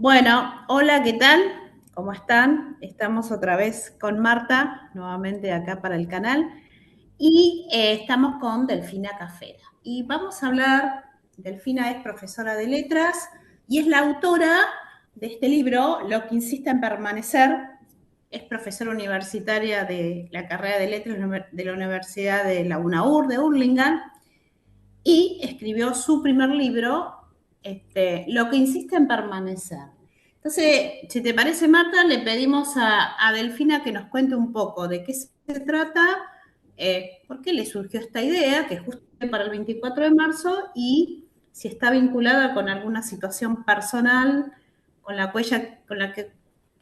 Bueno, hola, ¿qué tal? ¿Cómo están? Estamos otra vez con Marta, nuevamente acá para el canal, y estamos con Delfina Cafera. Y vamos a hablar, Delfina es profesora de letras y es la autora de este libro, Lo que insiste en permanecer. Es profesora universitaria de la carrera de letras de la Universidad de la UNAUR de Hurlingham y escribió su primer libro, Lo que insiste en permanecer. Entonces, si te parece, Marta, le pedimos a Delfina que nos cuente un poco de qué se trata, por qué le surgió esta idea, que es justo para el 24 de marzo, y si está vinculada con alguna situación personal con la que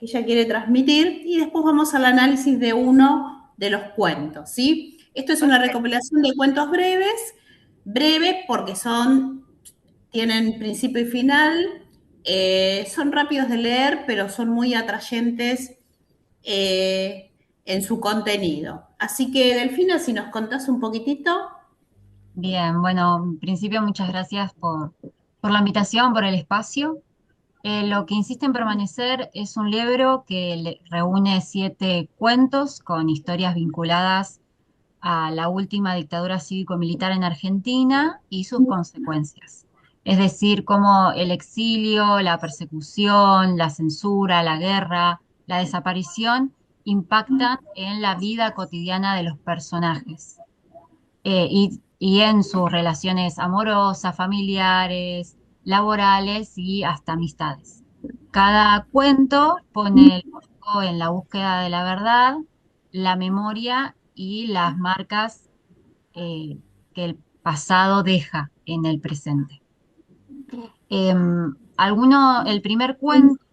ella quiere transmitir, y después vamos al análisis de uno de los cuentos, ¿sí? Esto es una Perfecto. recopilación de cuentos breves porque tienen principio y final, son rápidos de leer, pero son muy atrayentes en su contenido. Así que, Delfina, si nos contás un poquitito. Bien, bueno, en principio muchas gracias por la invitación, por el espacio. Lo que insiste en permanecer es un libro que reúne 7 cuentos con historias vinculadas a la última dictadura cívico-militar en Argentina y sus consecuencias. Es decir, cómo el exilio, la persecución, la censura, la guerra, la desaparición impactan en la vida cotidiana de los personajes. Y en sus relaciones amorosas, familiares, laborales y hasta amistades. Cada cuento pone el foco en la búsqueda de la verdad, la memoria y las marcas que el pasado deja en el presente. El primer cuento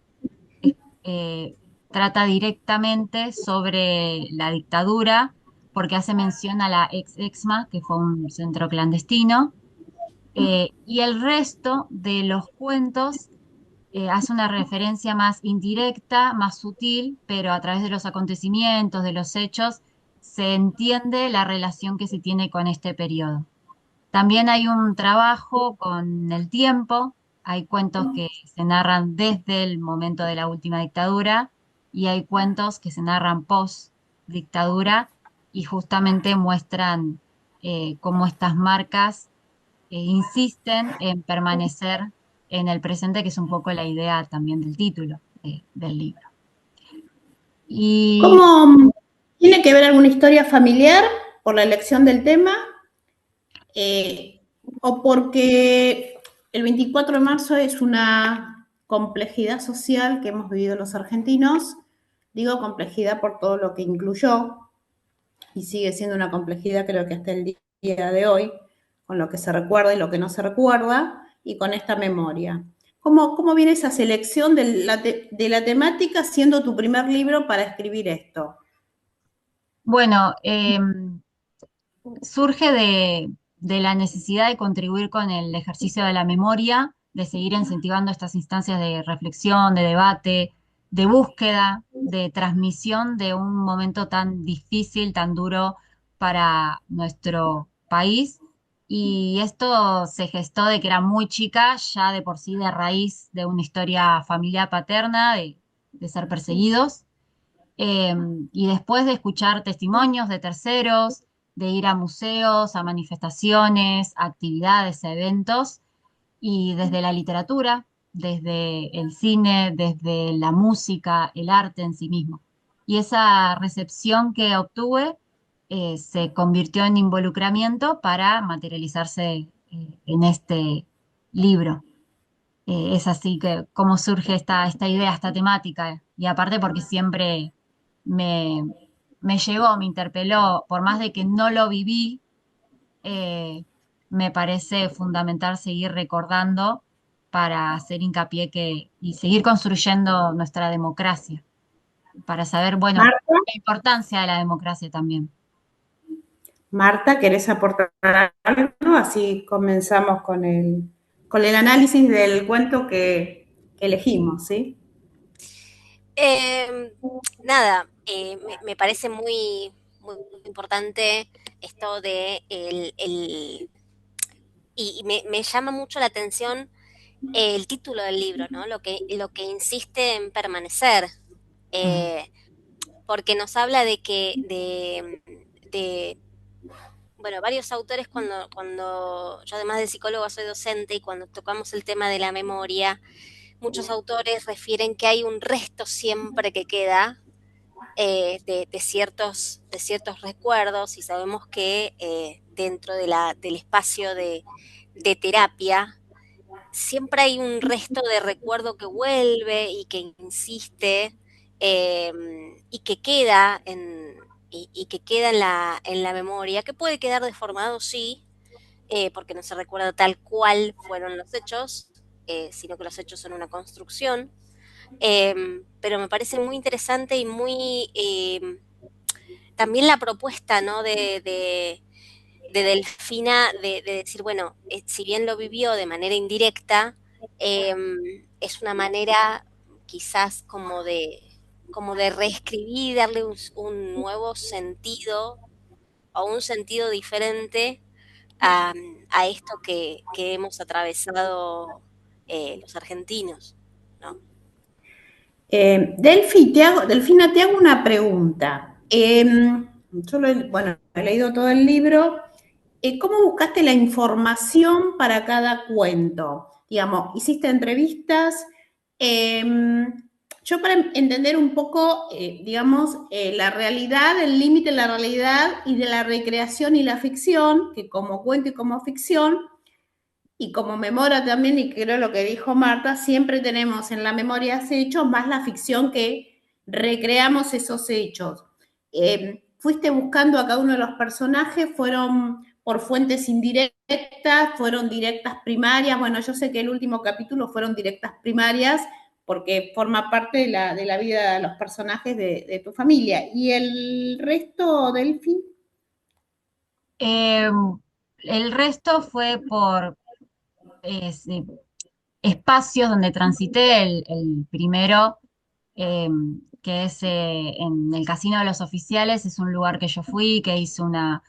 eh, trata directamente sobre la dictadura porque hace mención a la ex-EXMA, que fue un centro clandestino, y el resto de los cuentos hace una referencia más indirecta, más sutil, pero a través de los acontecimientos, de los hechos, se entiende la relación que se tiene con este periodo. También hay un trabajo con el tiempo, hay cuentos que se narran desde el momento de la última dictadura y hay cuentos que se narran post dictadura y justamente muestran cómo estas marcas insisten en permanecer en el presente, que es un poco la idea también del título del libro. Y ¿Cómo tiene que ver alguna historia familiar por la elección del tema? ¿O porque el 24 de marzo es una complejidad social que hemos vivido los argentinos? Digo complejidad por todo lo que incluyó, y sigue siendo una complejidad, creo que hasta el día de hoy, con lo que se recuerda y lo que no se recuerda, y con esta memoria. ¿Cómo viene esa selección de la temática siendo tu primer libro para escribir esto? bueno, surge de la necesidad de contribuir con el ejercicio de la memoria, de seguir incentivando estas instancias de reflexión, de debate, de búsqueda, de transmisión de un momento tan difícil, tan duro para nuestro país. Y esto se gestó de que era muy chica, ya de por sí de raíz de una historia familiar paterna, de ser perseguidos. Eh, y después de escuchar testimonios de terceros, de ir a museos, a manifestaciones, a actividades, a eventos, y desde la literatura, desde el cine, desde la música, el arte en sí mismo. Y esa recepción que obtuve se convirtió en involucramiento para materializarse en este libro. Es así que cómo surge esta idea, esta temática, y aparte porque siempre me, me llegó, me interpeló, por más de que no lo viví, eh, me parece fundamental seguir recordando para hacer hincapié y seguir construyendo nuestra democracia, para saber, bueno, Marta, la importancia de la democracia también. Marta, ¿querés aportar algo? Así comenzamos con el análisis del cuento que elegimos, ¿sí? Eh, Nada, me parece muy importante esto de y me llama mucho la atención el título del libro, ¿no? Lo que insiste en permanecer, eh, porque nos habla de que, de bueno, varios autores cuando yo además de psicóloga soy docente y cuando tocamos el tema de la memoria, muchos autores refieren que hay un resto siempre que queda de ciertos recuerdos y sabemos que dentro del espacio de terapia siempre hay un resto de recuerdo que vuelve y que insiste eh, y que queda y que queda en la memoria, que puede quedar deformado, sí, porque no se recuerda tal cual fueron los hechos, sino que los hechos son una construcción. Pero me parece muy interesante y muy también la propuesta, ¿no? De Delfina de decir, bueno, si bien lo vivió de manera indirecta, eh, es una manera quizás como de reescribir, darle un nuevo sentido o un sentido diferente a, a esto que hemos atravesado los argentinos, ¿no? Delfina, te hago una pregunta. Bueno, he leído todo el libro. ¿Cómo buscaste la información para cada cuento? Digamos, hiciste entrevistas. Eh, yo para entender un poco, digamos, la realidad, el límite de la realidad y de la recreación y la ficción, que como cuento y como ficción, y como memoria también, y creo lo que dijo Marta, siempre tenemos en la memoria hechos más la ficción que recreamos esos hechos. Fuiste buscando a cada uno de los personajes, fueron por fuentes indirectas, fueron directas primarias. Bueno, yo sé que el último capítulo fueron directas primarias porque forma parte de la vida de los personajes de tu familia. ¿Y el resto, Delphi? Eh, el resto fue por sí, espacios donde transité. El primero, eh, que es en el Casino de los Oficiales, es un lugar que yo fui, que hice una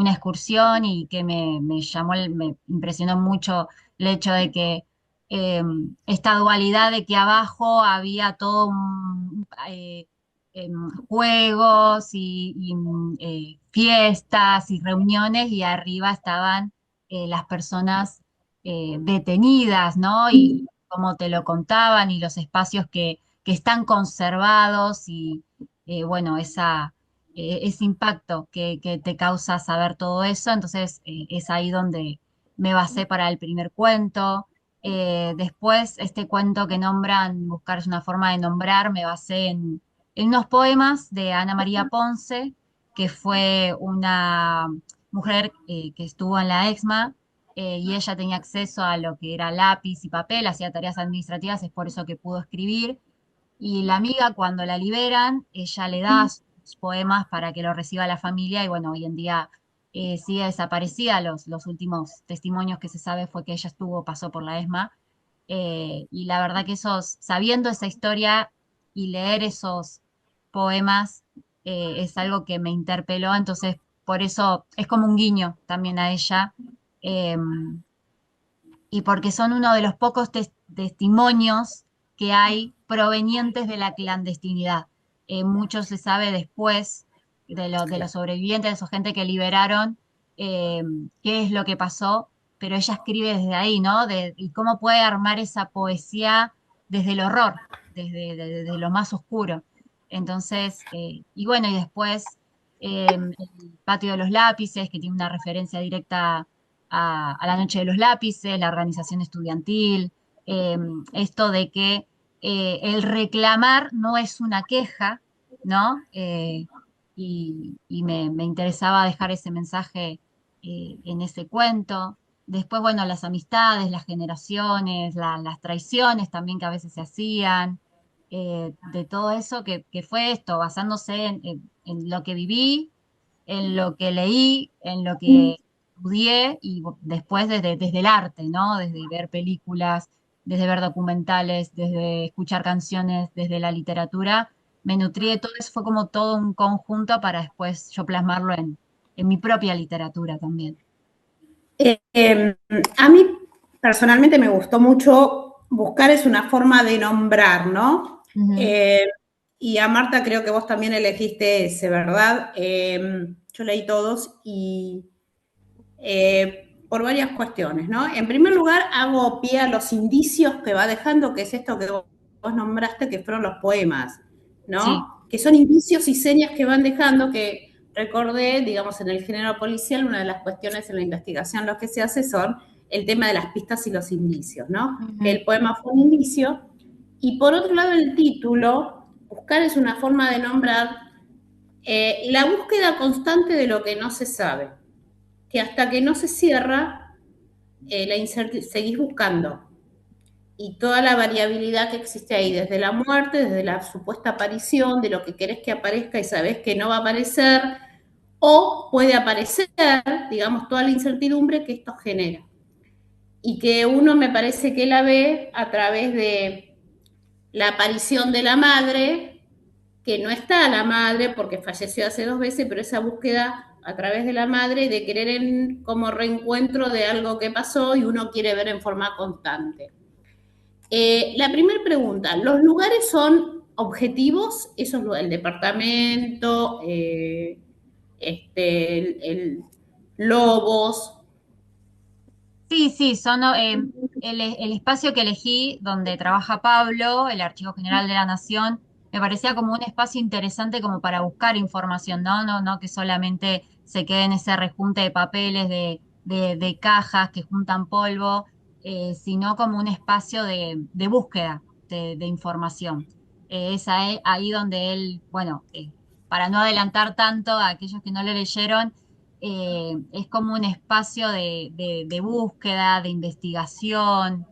excursión y que me llamó, me impresionó mucho el hecho de que eh, esta dualidad de que abajo había todo juegos y fiestas y reuniones y arriba estaban las personas detenidas, ¿no? Y cómo te lo contaban y los espacios que están conservados y bueno, ese impacto que te causa saber todo eso. Entonces es ahí donde me basé para el primer cuento. Después, este cuento que nombran, Buscar es una forma de nombrar, me basé en unos poemas de Ana María Ponce, que fue una mujer que estuvo en la EXMA y ella tenía acceso a lo que era lápiz y papel, hacía tareas administrativas, es por eso que pudo escribir. Y la amiga, cuando la liberan, ella le da sus poemas para que lo reciba la familia y bueno, hoy en día sigue desaparecida. Los últimos testimonios que se sabe fue que ella pasó por la ESMA. Y la verdad que sabiendo esa historia y leer esos poemas es algo que me interpeló, entonces por eso es como un guiño también a ella. Y porque son uno de los pocos testimonios que hay provenientes de la clandestinidad. Mucho se sabe después de los sobrevivientes, de esa gente que liberaron, eh, qué es lo que pasó, pero ella escribe desde ahí, ¿no? Y cómo puede armar esa poesía desde el horror, desde lo más oscuro. Entonces, y bueno, y después el patio de los lápices, que tiene una referencia directa a la Noche de los Lápices, la organización estudiantil, eh, esto de que el reclamar no es una queja, ¿no? Y me interesaba dejar ese mensaje en ese cuento. Después, bueno, las amistades, las generaciones, las traiciones también que a veces se hacían, de todo eso que fue esto, basándose en lo que viví, en lo que leí, en lo que estudié y después desde el arte, ¿no? Desde ver películas, desde ver documentales, desde escuchar canciones, desde la literatura, me nutrí de todo eso, fue como todo un conjunto para después yo plasmarlo en mi propia literatura también. A mí personalmente me gustó mucho buscar es una forma de nombrar, ¿no? Ujú. Y a Marta creo que vos también elegiste ese, ¿verdad? Yo leí todos y por varias cuestiones, ¿no? En primer lugar, hago pie a los indicios que va dejando, que es esto que vos nombraste, que fueron los poemas, Sí, ¿no? Que son indicios y señas que van dejando, que recordé, digamos, en el género policial, una de las cuestiones en la investigación, lo que se hace son el tema de las pistas y los indicios, ¿no? Que ujú, el poema fue un indicio. Y por otro lado, el título, buscar es una forma de nombrar la búsqueda constante de lo que no se sabe, que hasta que no se cierra, seguís buscando. Y toda la variabilidad que existe ahí, desde la muerte, desde la supuesta aparición, de lo que querés que aparezca y sabés que no va a aparecer, o puede aparecer, digamos, toda la incertidumbre que esto genera. Y que uno me parece que la ve a través de la aparición de la madre, que no está la madre porque falleció hace 2 veces, pero esa búsqueda a través de la madre de querer como reencuentro de algo que pasó y uno quiere ver en forma constante. La primera pregunta, ¿los lugares son objetivos? Eso es el departamento, el Lobos. sí, sí, el espacio que elegí donde trabaja Pablo, el Archivo General de la Nación, me parecía como un espacio interesante como para buscar información, ¿no? No que solamente se quede en ese rejunte de papeles, de cajas que juntan polvo, sino como un espacio de búsqueda de información. Es ahí donde él, bueno, para no adelantar tanto a aquellos que no lo leyeron, es como un espacio de búsqueda, de investigación,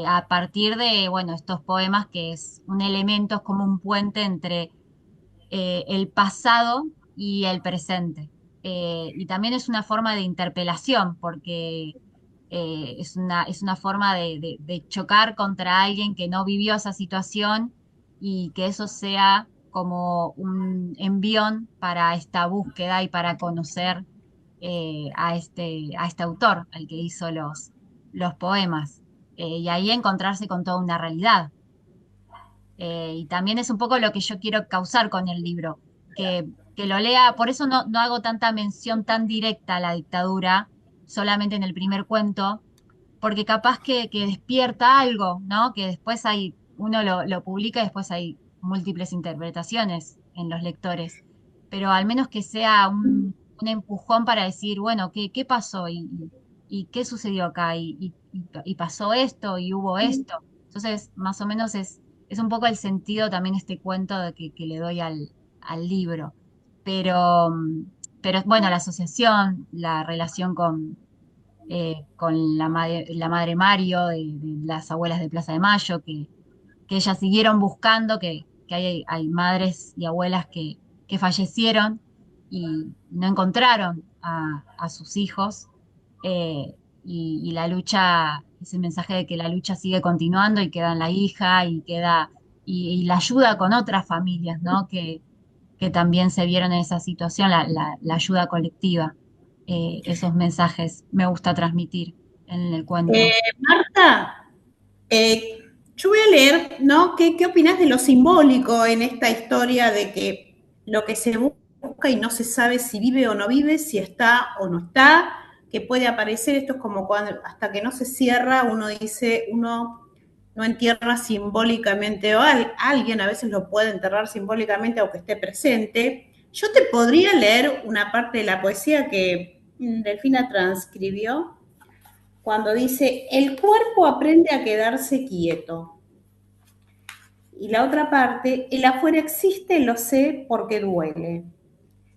a partir de, bueno, estos poemas que es un elemento, es como un puente entre el pasado y el presente. Y también es una forma de interpelación, porque es una forma de chocar contra alguien que no vivió esa situación y que eso sea como un envión para esta búsqueda y para conocer a este autor, al que hizo los poemas. Y ahí encontrarse con toda una realidad. Y también es un poco lo que yo quiero causar con el libro, que lo lea, por eso no hago tanta mención tan directa a la dictadura, solamente en el primer cuento, porque capaz que despierta algo, ¿no? Que después uno lo publica y después hay múltiples interpretaciones en los lectores, pero al menos que sea un empujón para decir, bueno, ¿qué pasó? Y qué sucedió acá? Y pasó esto y hubo esto. Entonces, más o menos es un poco el sentido también este cuento que le doy al libro. Pero, pero bueno, la asociación, la relación con la madre Mario, de las abuelas de Plaza de Mayo, que ellas siguieron buscando, que hay madres y abuelas que fallecieron y no encontraron a sus hijos, y la lucha, ese mensaje de que la lucha sigue continuando y queda en la hija y queda, y la ayuda con otras familias, ¿no? Que también se vieron en esa situación, la ayuda colectiva. Esos mensajes me gusta transmitir en el cuento. Marta, yo voy a leer, ¿no? ¿Qué opinas de lo simbólico en esta historia de que lo que se busca y no se sabe si vive o no vive, si está o no está, que puede aparecer? Esto es como cuando hasta que no se cierra, uno dice, uno no entierra simbólicamente o alguien a veces lo puede enterrar simbólicamente aunque esté presente. Yo te podría leer una parte de la poesía que Delfina transcribió cuando dice, el cuerpo aprende a quedarse quieto. Y la otra parte, el afuera existe, lo sé porque duele.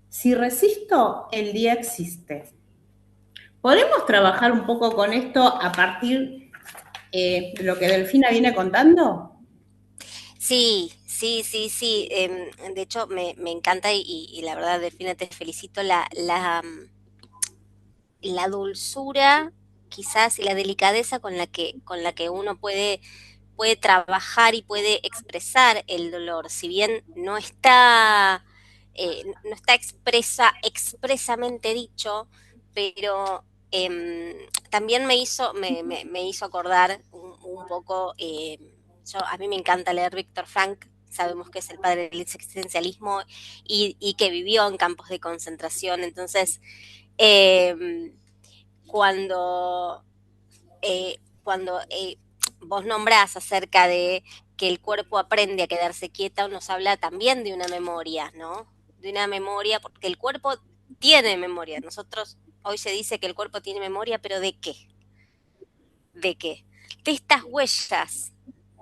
Si resisto, el día existe. ¿Podemos trabajar un poco con esto a partir de lo que Delfina viene contando? Sí, sí, sí, sí. De hecho, me encanta y la verdad, Delfina, te felicito la dulzura, quizás, y la delicadeza con la que uno puede trabajar y puede expresar el dolor. Si bien no está expresamente dicho, pero también me hizo acordar un poco, a mí me encanta leer Viktor Frankl, sabemos que es el padre del existencialismo y que vivió en campos de concentración. Entonces, cuando vos nombrás acerca de que el cuerpo aprende a quedarse quieta, nos habla también de una memoria, ¿no? De una memoria, porque el cuerpo tiene memoria. Hoy se dice que el cuerpo tiene memoria, pero ¿de qué? ¿De qué? De estas huellas,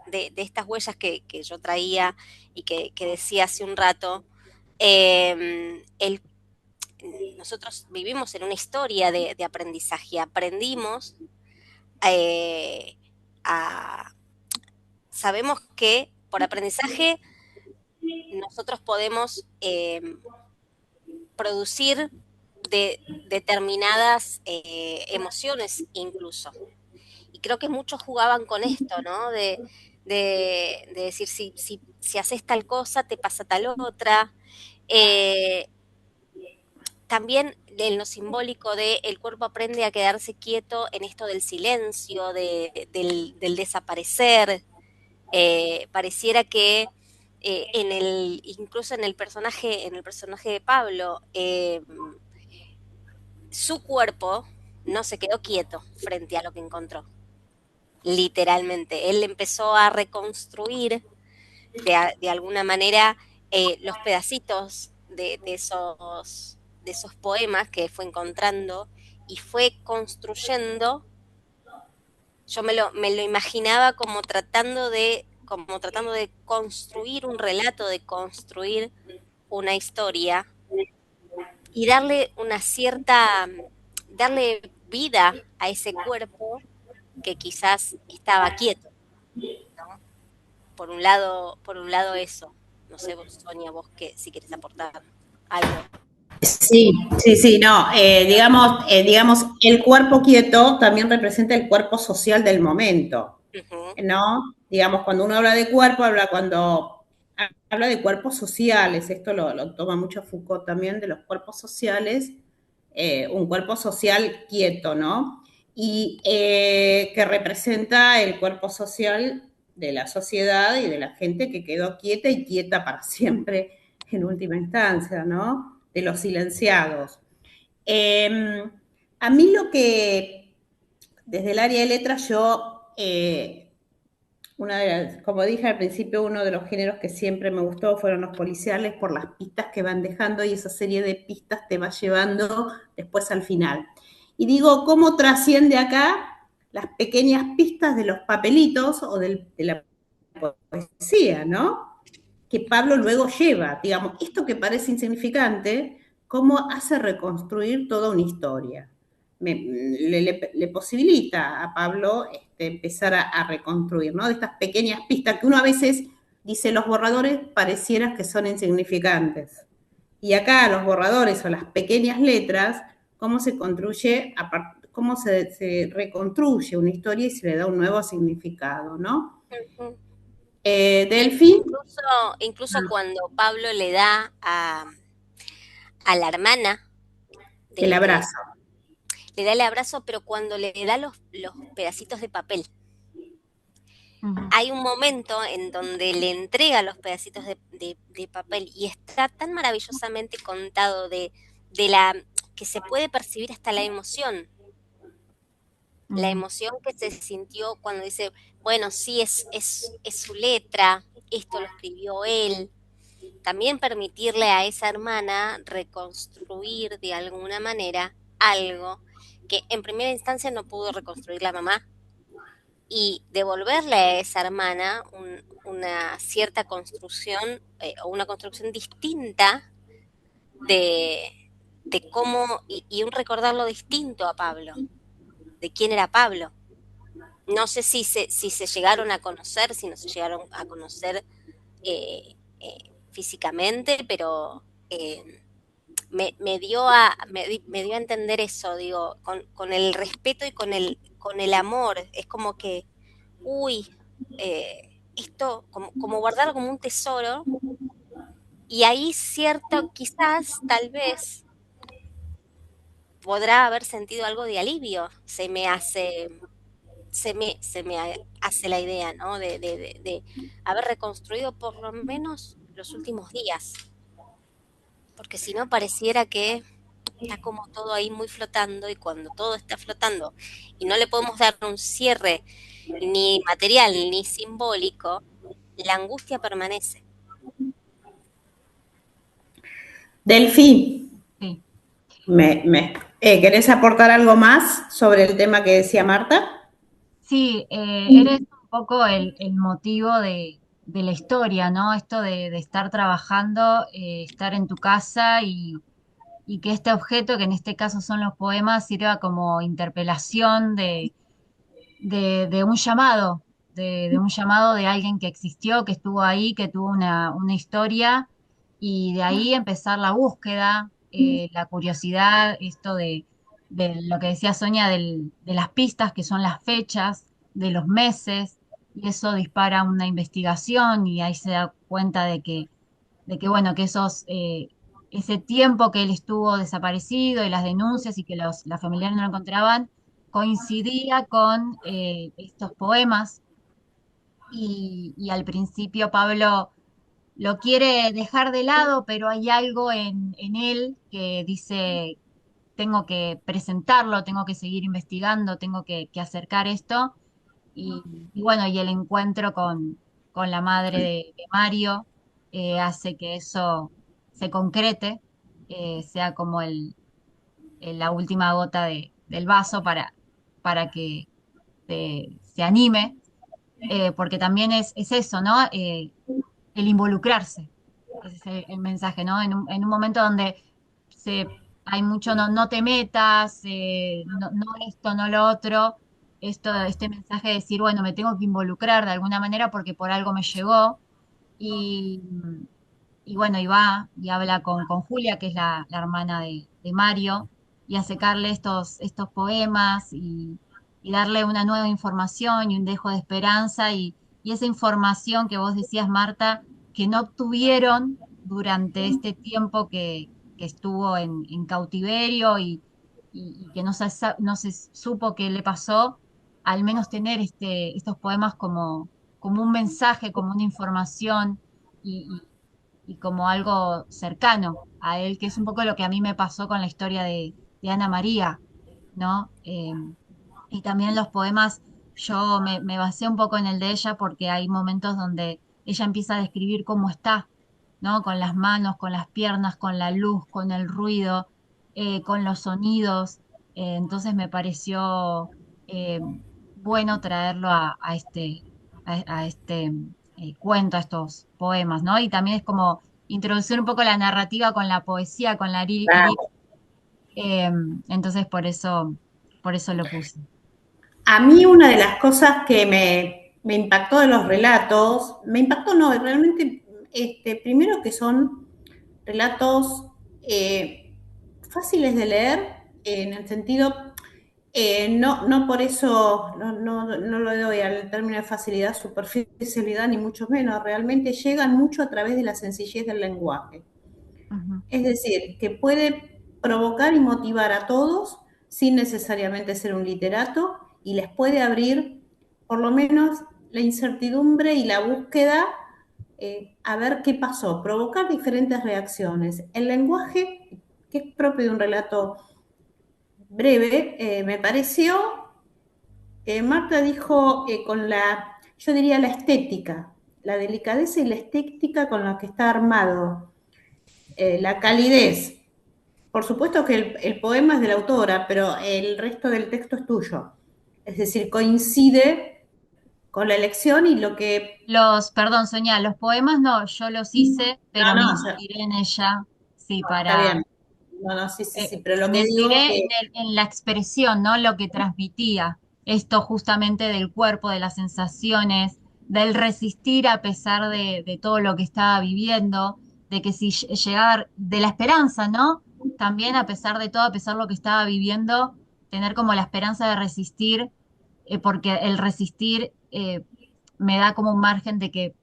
de estas huellas que yo traía y que decía hace un rato, nosotros vivimos en una historia de aprendizaje, aprendimos sabemos que por aprendizaje nosotros podemos producir determinadas emociones incluso. Y creo que muchos jugaban con esto, ¿no? De decir, si haces tal cosa, te pasa tal otra. También en lo simbólico de el cuerpo aprende a quedarse quieto en esto del silencio, del desaparecer. Pareciera que incluso en el personaje de Pablo, su cuerpo no se quedó quieto frente a lo que encontró. Literalmente, él empezó a reconstruir de alguna manera los pedacitos de esos poemas que fue encontrando y fue construyendo. Yo me lo imaginaba como tratando de construir un relato, de construir una historia y darle darle vida a ese cuerpo que quizás estaba quieto, ¿no? Por un lado eso. No sé, Sonia, vos si querés aportar algo. Sí, no, digamos, el cuerpo quieto también representa el cuerpo social del momento, ¿no? Digamos, cuando uno habla de cuerpo, habla de cuerpos sociales, esto lo toma mucho Foucault también, de los cuerpos sociales, un cuerpo social quieto, ¿no? Y que representa el cuerpo social de la sociedad y de la gente que quedó quieta y quieta para siempre en última instancia, ¿no? De los silenciados. A mí desde el área de letras, como dije al principio, uno de los géneros que siempre me gustó fueron los policiales por las pistas que van dejando y esa serie de pistas te va llevando después al final. Y digo, ¿cómo trasciende acá las pequeñas pistas de los papelitos o de la poesía, ¿no? Que Pablo luego lleva, digamos, esto que parece insignificante, cómo hace reconstruir toda una historia. Le posibilita a Pablo empezar a reconstruir, ¿no? De estas pequeñas pistas que uno a veces dice, los borradores parecieran que son insignificantes. Y acá los borradores o las pequeñas letras, cómo se construye, cómo se reconstruye una historia y se le da un nuevo significado, ¿no? Delfín. Incluso cuando Pablo le da a la hermana el abrazo. Le da el abrazo, pero cuando le da los pedacitos de papel. Hay un momento en donde le entrega los pedacitos de papel y está tan maravillosamente contado de que se puede percibir hasta la emoción. La emoción que se sintió cuando dice, bueno, sí, es su letra, esto lo escribió él. También permitirle a esa hermana reconstruir de alguna manera algo que en primera instancia no pudo reconstruir la mamá y devolverle a esa hermana una cierta construcción o una construcción distinta de cómo y un recordarlo distinto a Pablo, de quién era Pablo. No sé si se llegaron a conocer, si no se llegaron a conocer físicamente, pero me dio a entender eso, digo, con el respeto y con el amor. Es como que, esto, como guardarlo como un tesoro, y ahí quizás, tal vez, podrá haber sentido algo de alivio, se me hace se me hace la idea, ¿no? De haber reconstruido por lo menos los últimos días, porque si no pareciera que está como todo ahí muy flotando y cuando todo está flotando y no le podemos dar un cierre ni material ni simbólico, la angustia permanece. Delphi, Sí. ¿querés aportar algo más sobre el tema que decía Marta? Sí, eres un poco el motivo de la historia, ¿no? Esto de estar trabajando, estar en tu casa y que este objeto, que en este caso son los poemas, sirva como interpelación de un llamado, de un llamado de alguien que existió, que estuvo ahí, que tuvo una historia, y de ahí empezar la búsqueda, la curiosidad, esto de lo que decía Sonia, de las pistas, que son las fechas, de los meses, y eso dispara una investigación y ahí se da cuenta de que bueno, que ese tiempo que él estuvo desaparecido y las denuncias y que las familiares no lo encontraban, coincidía con estos poemas y al principio Pablo lo quiere dejar de lado, pero hay algo en él que dice, tengo que presentarlo, tengo que seguir investigando, tengo que acercar esto. Y bueno, y el encuentro con la madre de Mario hace que eso se concrete, sea como la última gota del vaso para que se anime, porque también es eso, ¿no? El involucrarse. Ese es el mensaje, ¿no? En un momento donde hay mucho no te metas, no esto, no lo otro, este mensaje de decir, bueno, me tengo que involucrar de alguna manera porque por algo me llegó. Y, y bueno, y va y habla con Julia, que es la hermana de Mario, y a secarle estos poemas y darle una nueva información y un dejo de esperanza y esa información que vos decías, Marta, que no obtuvieron durante este tiempo que estuvo en cautiverio y que no se supo qué le pasó, al menos tener estos poemas como un mensaje, como una información y como algo cercano a él, que es un poco lo que a mí me pasó con la historia de Ana María, ¿no? Y también los poemas, yo me basé un poco en el de ella porque hay momentos donde ella empieza a describir cómo está, ¿no? Con las manos, con las piernas, con la luz, con el ruido, con los sonidos. Entonces me pareció bueno traerlo a este cuento, a estos poemas, ¿no? Y también es como introducir un poco la narrativa con la poesía, con la lírica. eh, entonces por eso lo puse. A mí una de las cosas que me impactó de los relatos, me impactó no, realmente, primero que son relatos fáciles de leer, en el sentido, no por eso, no lo doy al término de facilidad, superficialidad, ni mucho menos, realmente llegan mucho a través de la sencillez del lenguaje. Ujú. Es decir, que puede provocar y motivar a todos sin necesariamente ser un literato y les puede abrir por lo menos la incertidumbre y la búsqueda a ver qué pasó, provocar diferentes reacciones. El lenguaje, que es propio de un relato breve, me pareció, Marta dijo con yo diría la estética, la delicadeza y la estética con la que está armado, la calidez. Por supuesto que el poema es de la autora, pero el resto del texto es tuyo. Es decir, coincide con la elección y lo que... Perdón, Soñá, los poemas no, yo los hice, pero No, me no, inspiré en ella, sí, está bien. No, no, sí, sí, sí, pero lo me que digo inspiré que... en la expresión, ¿no? Lo que transmitía, esto justamente del cuerpo, de las sensaciones, del resistir a pesar de todo lo que estaba viviendo, de que si llegar, de la esperanza, ¿no? También a pesar de todo, a pesar de lo que estaba viviendo, tener como la esperanza de resistir, porque el resistir me da como un margen de que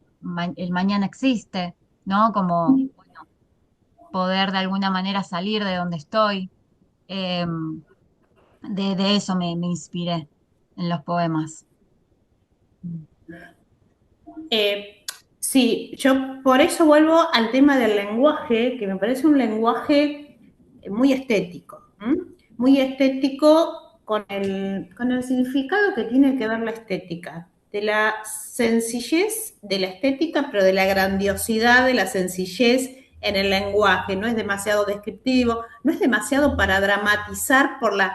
el mañana existe, ¿no? Como, bueno, poder de alguna manera salir de donde estoy. De eso me inspiré. en los poemas. Sí, yo por eso vuelvo al tema del lenguaje, que me parece un lenguaje muy estético, muy estético con el significado que tiene que ver la estética, de la sencillez de la estética, pero de la grandiosidad de la sencillez en el lenguaje. No es demasiado descriptivo, no es demasiado para dramatizar por las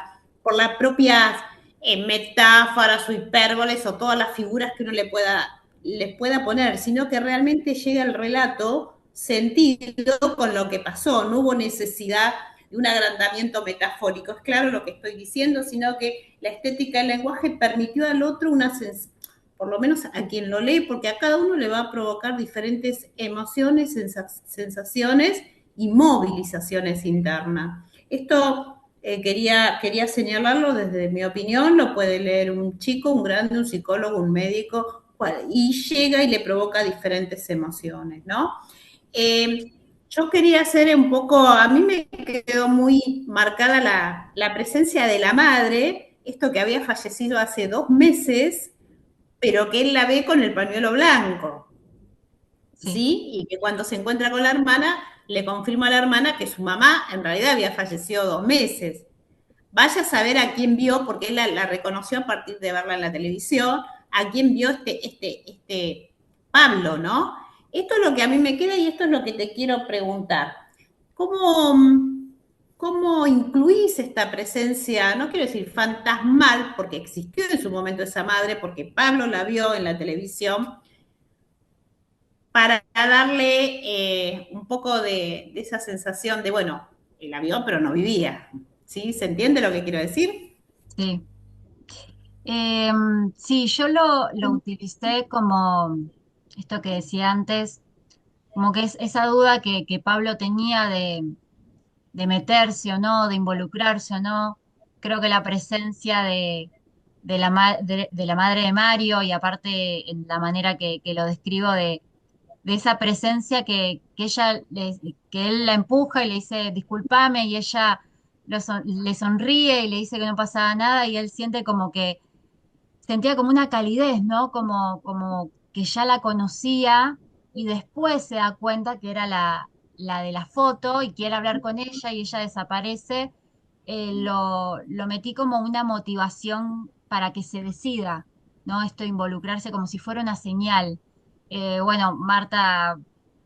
propias metáforas o hipérboles o todas las figuras que uno les pueda poner, sino que realmente llega el relato sentido con lo que pasó. No hubo necesidad de un agrandamiento metafórico, es claro lo que estoy diciendo, sino que la estética del lenguaje permitió al otro por lo menos a quien lo lee, porque a cada uno le va a provocar diferentes emociones, sensaciones y movilizaciones internas. Esto quería señalarlo desde mi opinión, lo puede leer un chico, un grande, un psicólogo, un médico, y llega y le provoca diferentes emociones, ¿no? Yo quería hacer un poco, a mí me quedó muy marcada la presencia de la madre, esto que había fallecido hace 2 meses, pero que él la ve con el pañuelo blanco, Sí, ¿sí? Y que cuando se encuentra con la hermana, le confirma a la hermana que su mamá en realidad había fallecido 2 meses. Vaya a saber a quién vio, porque él la reconoció a partir de verla en la televisión, a quién vio este Pablo, ¿no? Esto es lo que a mí me queda y esto es lo que te quiero preguntar. ¿Cómo, cómo incluís esta presencia, no quiero decir fantasmal, porque existió en su momento esa madre, porque Pablo la vio en la televisión, para darle un poco de esa sensación de, bueno, la vio pero no vivía? ¿Sí? ¿Se entiende lo que quiero decir? sí. Sí, yo lo utilicé como esto que decía antes, como que es esa duda que Pablo tenía de meterse o no, de involucrarse o no. Creo que la presencia de la madre de Mario y aparte en la manera que lo describo de esa presencia que él la empuja y le dice, discúlpame, y ella le sonríe y le dice que no pasaba nada y él siente como que sentía como una calidez, ¿no? Como que ya la conocía y después se da cuenta que era la de la foto y quiere hablar con ella y ella desaparece. Lo metí como una motivación para que se decida, ¿no? Esto de involucrarse como si fuera una señal. Bueno, Marta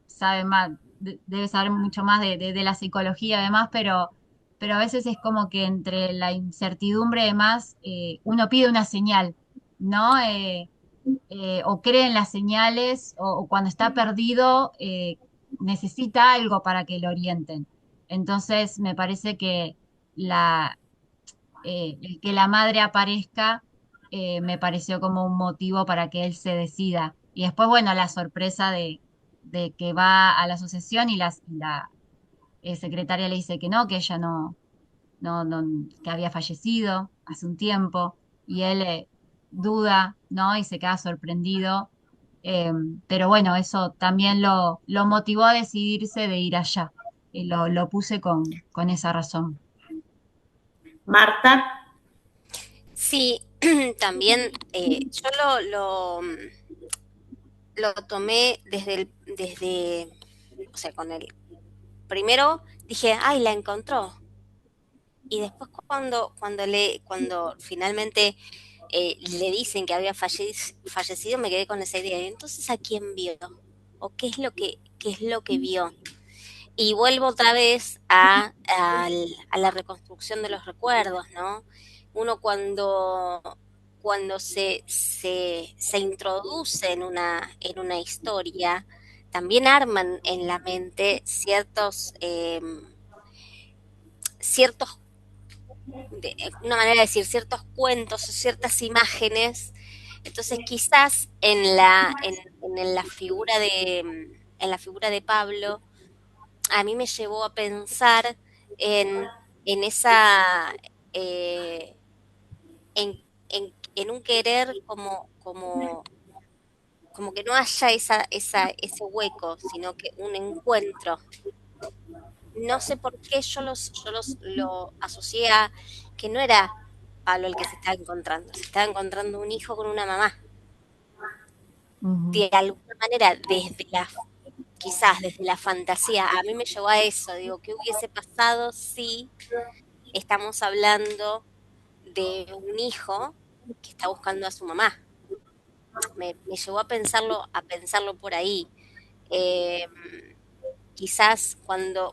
sabe más, debe saber mucho más de la psicología además, pero a veces es como que entre la incertidumbre y demás, uno pide una señal, ¿no? O cree en las señales o cuando está perdido necesita algo para que lo orienten. Entonces me parece que la, el que la madre aparezca me pareció como un motivo para que él se decida. Y después, bueno, la sorpresa de que va a la asociación y la secretaria le dice que no, que ella no, que había fallecido hace un tiempo y él duda, ¿no? Y se queda sorprendido. Eh, pero bueno, eso también lo motivó a decidirse de ir allá. Y lo puse con esa razón. Marta, Sí, también yo lo tomé o sea, con el, primero dije, ay, la encontró. Y después cuando finalmente le dicen que había fallecido, me quedé con esa idea. Entonces, ¿a quién vio? ¿O qué es lo que vio? Y vuelvo otra vez a la reconstrucción de los recuerdos, ¿no? Uno cuando se introduce en una historia, también arman en la mente ciertos una manera de decir, ciertos cuentos o ciertas imágenes. Entonces, quizás en la figura en la figura de Pablo, a mí me llevó a pensar en esa, eh, en un querer como que no haya ese hueco, sino que un encuentro. No sé por qué lo asocié a que no era Pablo el que se estaba encontrando. Se estaba encontrando un hijo con una mamá. Ujú. De alguna manera, quizás desde la fantasía, a mí me llevó a eso. Digo, ¿qué hubiese pasado si estamos hablando de un hijo que está buscando a su mamá? Me llevó a pensarlo por ahí. Eh, Quizás cuando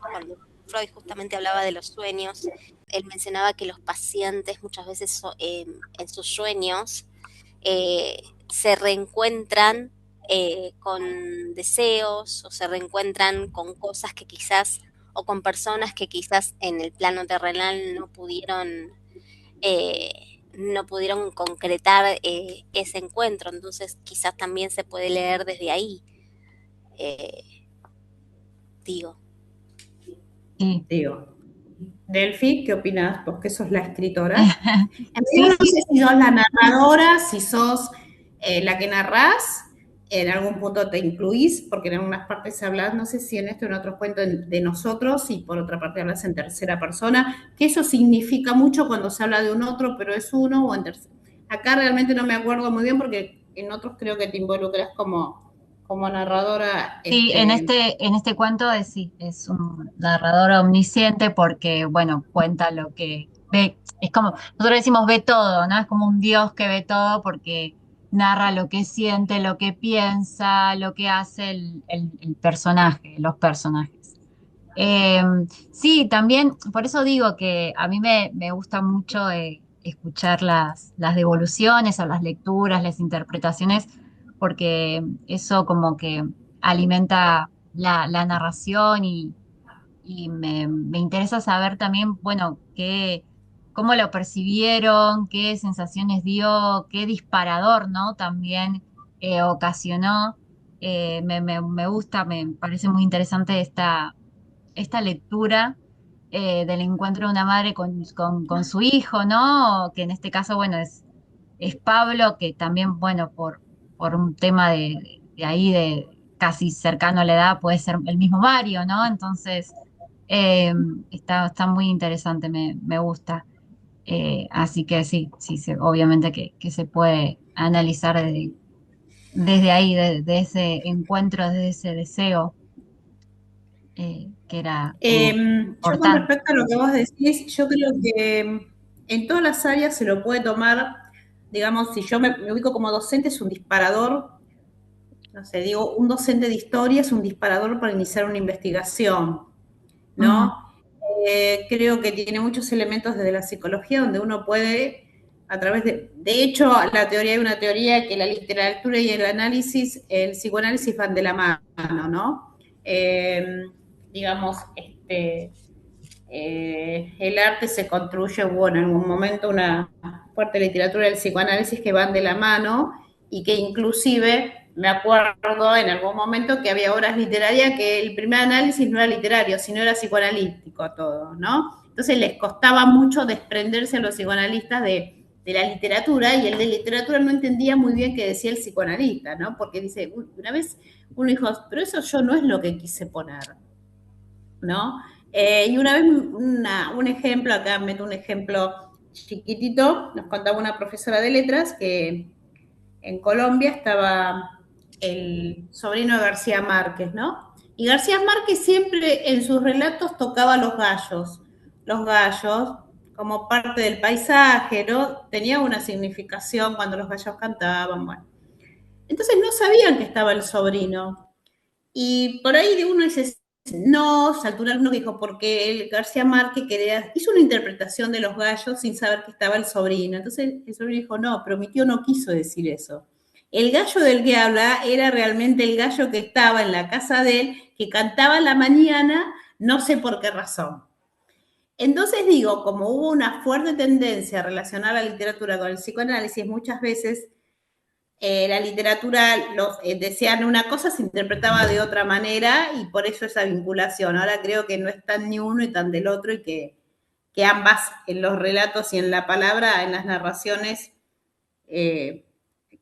Freud justamente hablaba de los sueños, él mencionaba que los pacientes muchas veces en sus sueños se reencuentran con deseos o se reencuentran con cosas que quizás o con personas que quizás en el plano terrenal no pudieron concretar ese encuentro. Entonces quizás también se puede leer desde ahí, eh, digo. Sí. Digo. Delphi, ¿qué opinas? Vos que sos la escritora. En Sí, realidad no sí. sé si sos la narradora, si sos la que narrás, en algún punto te incluís, porque en algunas partes hablas, no sé si en esto o en otros cuentos de nosotros, y por otra parte hablas en tercera persona, que eso significa mucho cuando se habla de un otro, pero es uno o en tercera. Acá realmente no me acuerdo muy bien porque en otros creo que te involucras como narradora. Sí, en este cuento sí, es un narrador omnisciente porque, bueno, cuenta lo que ve. Es como, nosotros decimos ve todo, ¿no? Es como un dios que ve todo porque narra lo que siente, lo que piensa, lo que hace el personaje, los personajes. Eh, sí, también, por eso digo que a mí me gusta mucho escuchar las devoluciones o las lecturas, las interpretaciones, porque eso como que alimenta la narración y me interesa saber también, bueno, cómo lo percibieron, qué sensaciones dio, qué disparador, ¿no? También ocasionó. Me gusta, me parece muy interesante esta lectura del encuentro de una madre con su hijo, ¿no? Que en este caso, bueno, es Pablo, que también, bueno, por un tema de ahí, de casi cercano a la edad, puede ser el mismo Mario, ¿no? Entonces, eh, está muy interesante, me gusta. Así que sí, sí, obviamente que se puede analizar desde ahí, de ese encuentro, de ese deseo que era como Yo con importante. respecto a lo que vos decís, yo creo que en todas las áreas se lo puede tomar, digamos, si yo me ubico como docente, es un disparador, no sé, digo, un docente de historia es un disparador para iniciar una investigación, Ujú. ¿no? Creo que tiene muchos elementos desde la psicología donde uno puede, a través de hecho, hay una teoría que la literatura y el análisis, el psicoanálisis van de la mano, ¿no? Digamos, el arte se construye, bueno, en un momento una fuerte literatura del psicoanálisis que van de la mano y que inclusive me acuerdo en algún momento que había obras literarias que el primer análisis no era literario, sino era psicoanalítico todo, ¿no? Entonces les costaba mucho desprenderse a los psicoanalistas de la literatura y el de literatura no entendía muy bien qué decía el psicoanalista, ¿no? Porque dice, una vez uno dijo, pero eso yo no es lo que quise poner, ¿no? Y una vez, un ejemplo, acá meto un ejemplo chiquitito, nos contaba una profesora de letras que en Colombia estaba el sobrino de García Márquez, ¿no? Y García Márquez siempre en sus relatos tocaba los gallos como parte del paisaje, ¿no? Tenía una significación cuando los gallos cantaban, bueno. Entonces no sabían que estaba el sobrino. Y por ahí de uno dice, no, saltó un alumno que dijo, porque el García Márquez hizo una interpretación de los gallos sin saber que estaba el sobrino. Entonces el sobrino dijo, no, pero mi tío no quiso decir eso. El gallo del que habla era realmente el gallo que estaba en la casa de él, que cantaba a la mañana, no sé por qué razón. Entonces digo, como hubo una fuerte tendencia a relacionar la literatura con el psicoanálisis, muchas veces la literatura decían una cosa, se interpretaba de otra manera y por eso esa vinculación. Ahora creo que no es tan ni uno y tan del otro y que ambas en los relatos y en la palabra, en las narraciones, eh,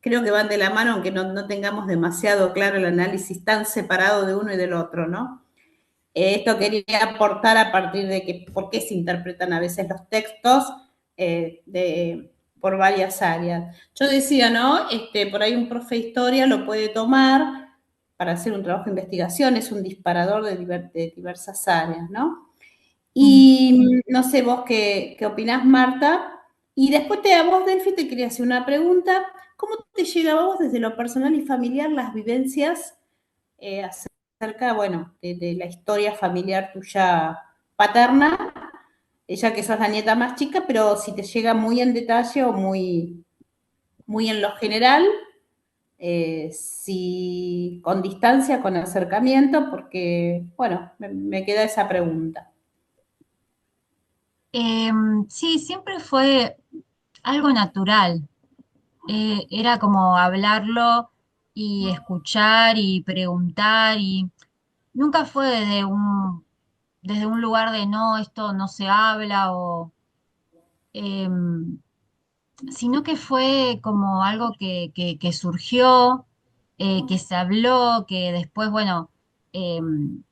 creo que van de la mano, aunque no tengamos demasiado claro el análisis tan separado de uno y del otro, ¿no? Esto quería aportar a partir de que por qué se interpretan a veces los textos, por varias áreas. Yo decía, ¿no? Por ahí un profe de historia lo puede tomar para hacer un trabajo de investigación, es un disparador de diversas áreas, ¿no? Y no sé vos qué opinás, Marta. Y después a vos, Delphi, te quería hacer una pregunta. ¿Cómo te llega a vos desde lo personal y familiar las vivencias acerca, bueno, de la historia familiar tuya paterna, ya que sos la nieta más chica, pero si te llega muy en detalle o muy en lo general, si con distancia, con acercamiento, porque, bueno, me queda esa pregunta. Sí, siempre fue algo natural. Era como hablarlo y escuchar y preguntar y nunca fue desde un lugar de no, esto no se habla o, em, sino que fue como algo que surgió, que se habló, que después, bueno, em,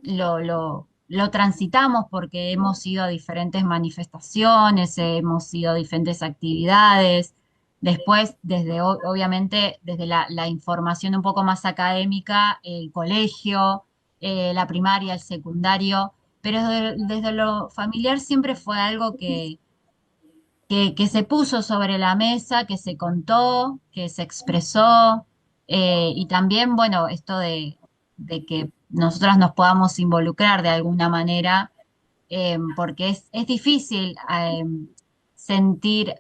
lo transitamos porque hemos ido a diferentes manifestaciones, hemos ido a diferentes actividades. Después, obviamente, desde la información un poco más académica, el colegio, la primaria, el secundario, pero desde lo familiar siempre fue algo que se puso sobre la mesa, que se contó, que se expresó, y también, bueno, esto de que nosotras nos podamos involucrar de alguna manera, porque es difícil sentir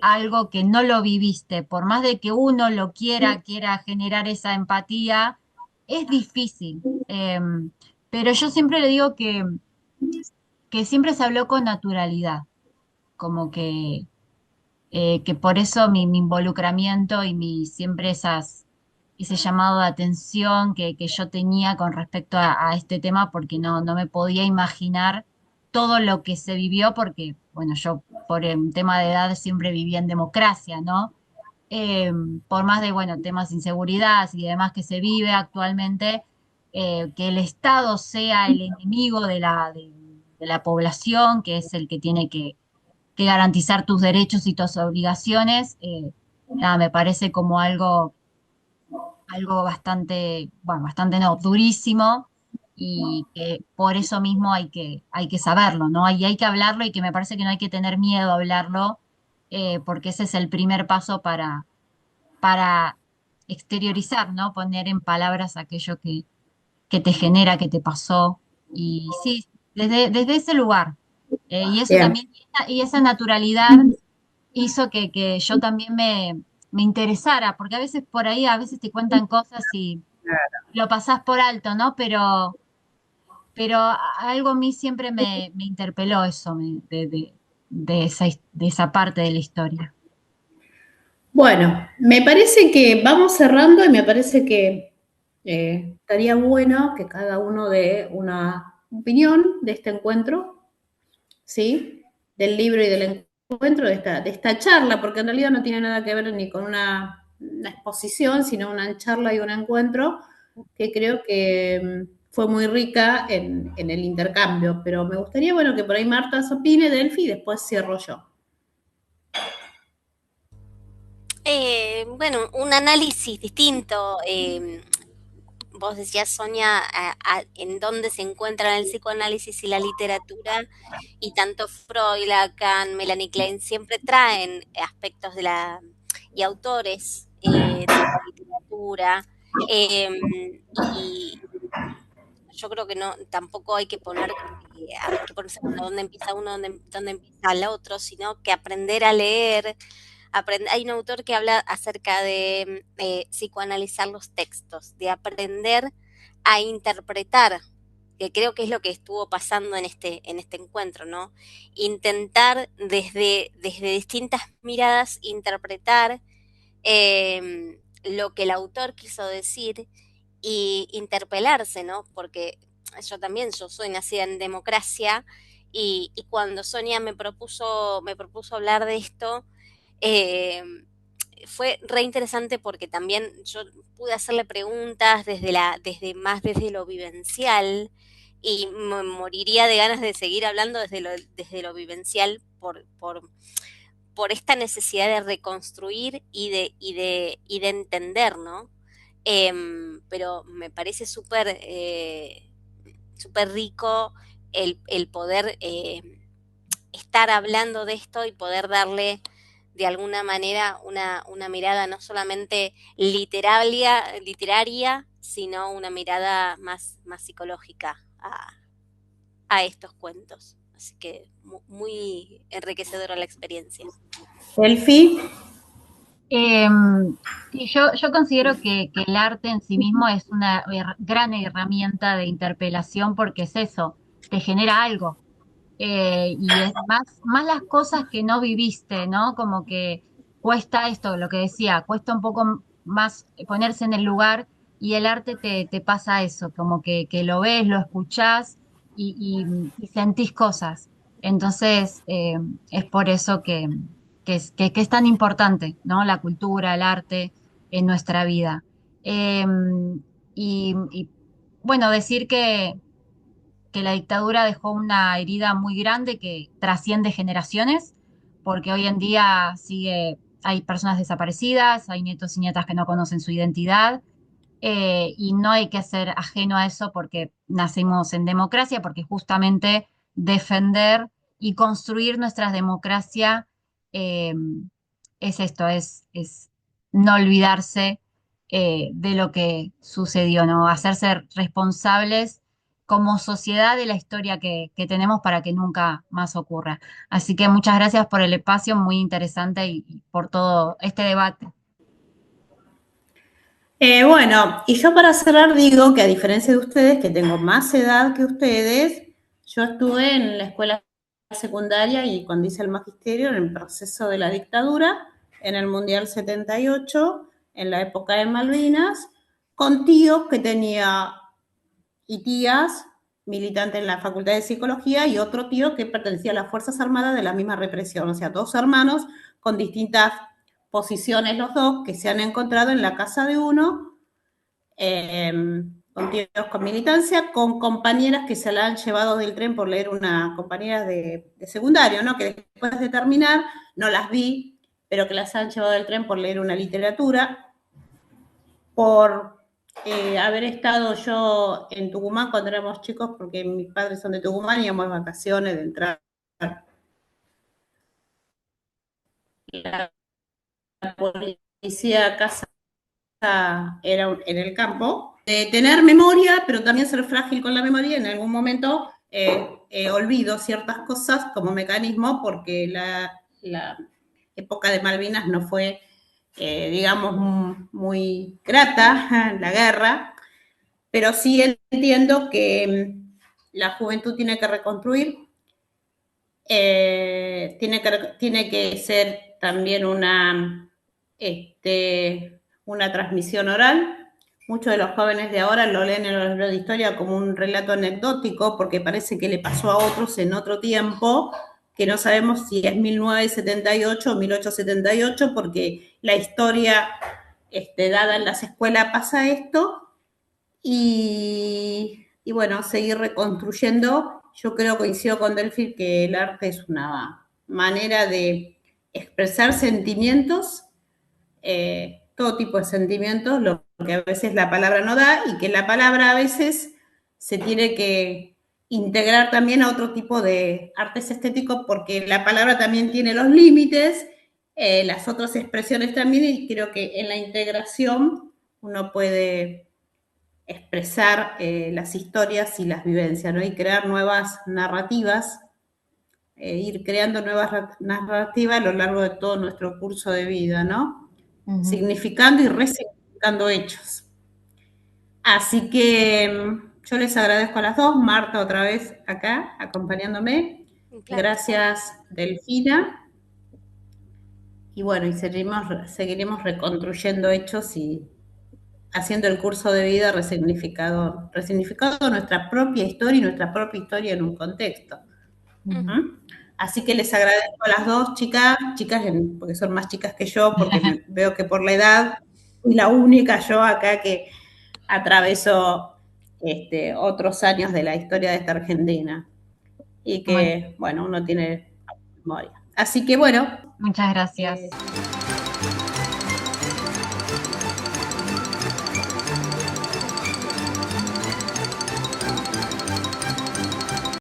algo que no lo viviste, por más de que uno lo quiera generar esa empatía, es difícil. Pero yo siempre le digo que siempre se habló con naturalidad, como que por eso mi involucramiento y siempre ese llamado de atención que yo tenía con respecto a este tema, porque no me podía imaginar todo lo que se vivió, porque, bueno, yo por un tema de edad siempre vivía en democracia, ¿no? Eh, por más de, bueno, temas de inseguridad y demás que se vive actualmente, que el Estado sea el enemigo de la población, que es el que tiene que garantizar tus derechos y tus obligaciones, nada, me parece como algo bastante, bueno, bastante no, durísimo y que por eso mismo hay que saberlo, ¿no? Y hay que hablarlo y que me parece que no hay que tener miedo a hablarlo, porque ese es el primer paso para exteriorizar, ¿no? Poner en palabras aquello que te genera, que te pasó. Y sí, desde ese lugar. Y eso Bien. también, y esa naturalidad hizo que yo también me interesara, porque a veces por ahí, a veces te cuentan cosas y lo pasás por alto, ¿no? Pero algo a mí siempre me interpeló eso, de esa parte de la historia. Bueno, me parece que vamos cerrando y me parece que estaría bueno que cada uno dé una opinión de este encuentro, ¿sí? Del libro y del encuentro, de esta charla, porque en realidad no tiene nada que ver ni con una exposición, sino una charla y un encuentro que creo que fue muy rica en el intercambio. Pero me gustaría, bueno, que por ahí Marta se opine, Delphi, y después cierro yo. Bueno, un análisis distinto. Vos decías, Sonia, en dónde se encuentran el psicoanálisis y la literatura, y tanto Freud, Lacan, Melanie Klein siempre traen aspectos y autores de la literatura, y yo creo que no, tampoco hay que hay que ponerse como dónde empieza uno, dónde empieza el otro, sino que aprender a leer. Hay un autor que habla acerca de psicoanalizar los textos, de aprender a interpretar, que creo que es lo que estuvo pasando en este encuentro, ¿no? Intentar desde distintas miradas interpretar lo que el autor quiso decir y interpelarse, ¿no? Porque yo soy nacida en democracia y cuando Sonia me propuso hablar de esto, eh, fue re interesante porque también yo pude hacerle preguntas desde lo vivencial y me moriría de ganas de seguir hablando desde lo vivencial por esta necesidad de reconstruir y de entender, ¿no? Pero me parece súper rico el poder estar hablando de esto y poder darle de alguna manera una mirada no solamente literaria, sino una mirada más psicológica a estos cuentos. Así que muy enriquecedora la experiencia. Delphi. Sí, yo considero que el arte en sí mismo es una gran herramienta de interpelación porque es eso, te genera algo. Y es más las cosas que no viviste, ¿no? Como que cuesta esto, lo que decía, cuesta un poco más ponerse en el lugar y el arte te pasa eso, como que lo ves, lo escuchás y sentís cosas. Entonces, es por eso que es tan importante, ¿no? La cultura, el arte en nuestra vida. Eh, y bueno, decir que la dictadura dejó una herida muy grande que trasciende generaciones, porque hoy en día hay personas desaparecidas, hay nietos y nietas que no conocen su identidad, y no hay que ser ajeno a eso porque nacimos en democracia, porque justamente defender y construir nuestra democracia eh, es esto, es no olvidarse de lo que sucedió, ¿no? Hacerse responsables como sociedad de la historia que tenemos para que nunca más ocurra. Así que muchas gracias por el espacio, muy interesante y por todo este debate. Bueno, y yo para cerrar digo que a diferencia de ustedes, que tengo más edad que ustedes, yo estuve en la escuela secundaria y cuando hice el magisterio en el proceso de la dictadura, en el Mundial 78, en la época de Malvinas, con tíos que tenía y tías militantes en la Facultad de Psicología y otro tío que pertenecía a las Fuerzas Armadas de la misma represión, o sea, dos hermanos con distintas posiciones los dos que se han encontrado en la casa de uno, con tíos con militancia, con compañeras que se la han llevado del tren por leer una compañera de secundario, ¿no? Que después de terminar, no las vi, pero que las han llevado del tren por leer una literatura, por haber estado yo en Tucumán cuando éramos chicos, porque mis padres son de Tucumán y íbamos de vacaciones, de entrar la policía a casa era en el campo, de tener memoria, pero también ser frágil con la memoria, en algún momento olvido ciertas cosas como mecanismo porque la época de Malvinas no fue, digamos, muy grata, la guerra, pero sí entiendo que la juventud tiene que reconstruir, tiene que ser también una transmisión oral. Muchos de los jóvenes de ahora lo leen en los libros de historia como un relato anecdótico porque parece que le pasó a otros en otro tiempo, que no sabemos si es 1978 o 1878, porque la historia dada en las escuelas pasa esto, y bueno, seguir reconstruyendo. Yo creo, coincido con Delphi, que el arte es una manera de expresar sentimientos, todo tipo de sentimientos, lo que a veces la palabra no da, y que la palabra a veces se tiene que integrar también a otro tipo de artes estéticos, porque la palabra también tiene los límites, las otras expresiones también, y creo que en la integración uno puede expresar las historias y las vivencias, ¿no? Y crear nuevas narrativas, ir creando nuevas narrativas a lo largo de todo nuestro curso de vida, ¿no? Significando y resignificando hechos. Así que yo les agradezco a las dos, Marta otra vez acá acompañándome, gracias Delfina, y bueno, y seguiremos reconstruyendo hechos y haciendo el curso de vida resignificado nuestra propia historia y nuestra propia historia en un contexto. Así que les agradezco a las dos chicas, porque son más chicas que yo, porque veo que por la edad soy la única yo acá que atraveso otros años de la historia de esta Argentina. Y que, bueno, uno tiene memoria. Así que bueno. Muchas gracias.